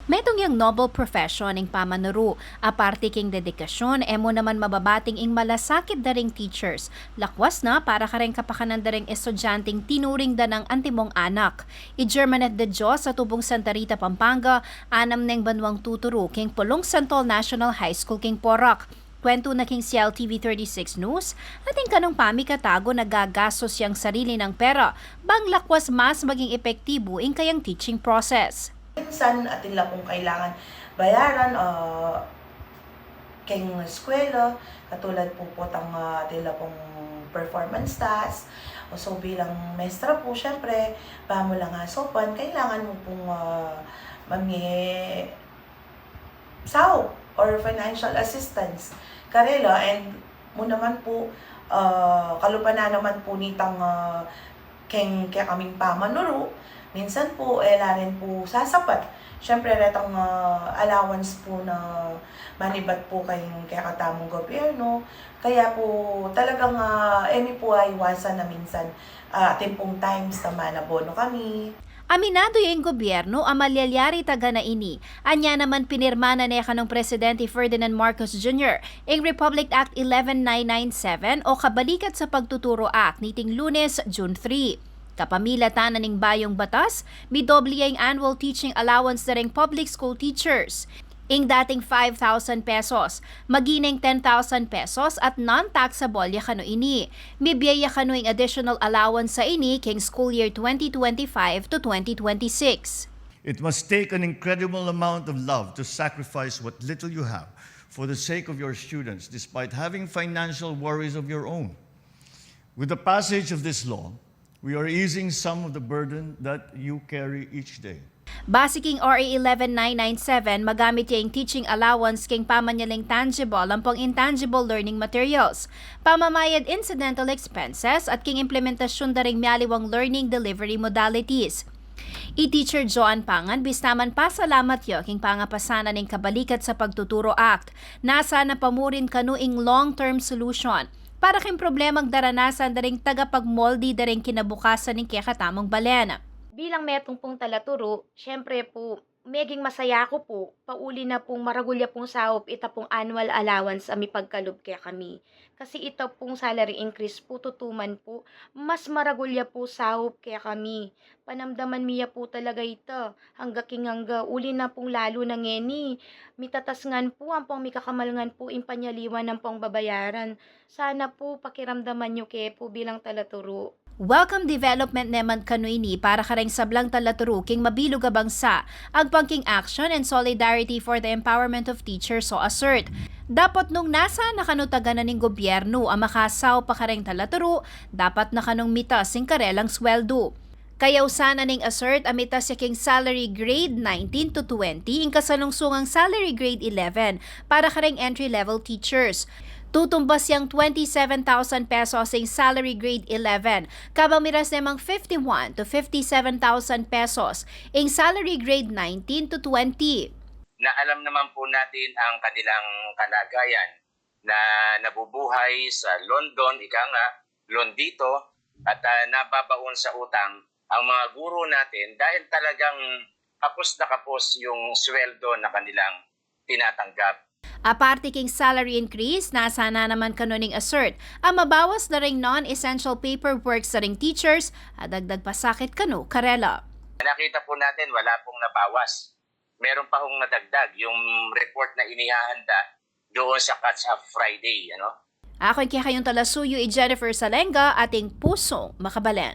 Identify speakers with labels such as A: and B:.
A: Metong yung noble profession ng pamanuro, aparte king dedikasyon, emo naman mababating ing malasakit daring teachers. Lakwas na para kareng kapakanan daring estudyanteng tinuring da ng antimong anak. I-Germanet de Diyos sa tubong Santa Rita, Pampanga, anam neng banwang tuturo king Pulong Santol National High School king Porac. Kwento na king CLTV36 News, ating kanong pamikatago nagagasos yang sarili ng pera, bang lakwas mas maging epektibo ing kayang teaching process.
B: Minsan atin lang pong kailangan bayaran keng eskwela, katulad po tang atin lang pong performance task. So bilang maestra po, syempre, mo lang sopan, kailangan mo pong sahod or financial assistance. Karela, and mo naman po, kalupana naman po nitang keng kaming pamanuro. Minsan po, rin po sasapat. Siyempre, retang allowance po na manibat po kayong katamong gobyerno. Kaya po, talagang po ay iwasan na minsan atin pong times na manabono kami.
A: Aminado yung gobyerno ang malyalyari taga na ini. Anya naman pinirma na neka ng Presidente Ferdinand Marcos Jr. ang Republic Act 11997 o Kabalikat sa Pagtuturo Act niting Lunes, June 3. Kapamilatan ning bayong batas, midobli ang annual teaching allowance na ring public school teachers. Ing dating 5,000 pesos, magining 10,000 pesos at non-taxable ya kano ini. Mibiyaya kano ing additional allowance sa ini king school year 2025 to 2026.
C: It must take an incredible amount of love to sacrifice what little you have for the sake of your students despite having financial worries of your own. With the passage of this law, we are easing some of the burden that you carry each day.
A: Basiking RA 11997, magamit yung teaching allowance king pamanyaling tangible ang pang intangible learning materials, pamamayad incidental expenses at king implementasyon daring mialiwang learning delivery modalities. I-Teacher Joan Pangan, bistaman pasalamat yo king pangapasanan ng Kabalikat sa Pagtuturo Act. Nasa na pamurin kanuing long-term solution para king problemang daranasan daring tagapagmoldi daring kinabukasan ng kakatamong balena.
D: Bilang metong pong talaturu, syempre po, meging masaya ko po, pauli na pong maragulya pong sahop, ita pong annual allowance ami pagkalob kaya kami. Kasi ito pong salary increase po, tutuman po, mas maragulya po sahop kaya kami. Panamdaman miya po talaga ito, hangga uli na pong lalo na ngeni. Mitatasngan po, ang pong mikakamalngan po, impanyaliwan ng pong babayaran. Sana po pakiramdaman nyo kaya po bilang talaturu.
A: Welcome development naman kanuini para kareng sablang talaturu king mabilog a bangsa, agpangking action and solidarity for the empowerment of teachers so assert. Dapat nung nasa nakanutagan na ning gobyerno ang makasaw pa kareng talaturu, dapat nakanong mitas sing karelang sweldu. Kayaw sana ning assert amitas king salary grade 19 to 20 ing kasalungsungang salary grade 11 para kareng entry-level teachers. Tutumbas yang 27,000 pesos ang salary grade 11, kabamiras namang 51 to 57,000 pesos ang salary grade 19 to 20.
E: Na alam naman po natin ang kanilang kalagayan na nabubuhay sa London, loan dito, at nababaon sa utang ang mga guro natin dahil talagang kapos na kapos yung sweldo na kanilang tinatanggap.
A: Aparte king salary increase, nasa na naman kanuning assert ang mabawas na ring non-essential paperwork sa ring teachers at dagdag pasakit kanu karela.
E: Nakita po natin wala pong nabawas. Meron pa hong nadagdag yung report na inihahanda doon sa Catch-Up Friday.
A: Ako kaya kayong talasuyo Jennifer Salenga, ating pusong makabalan.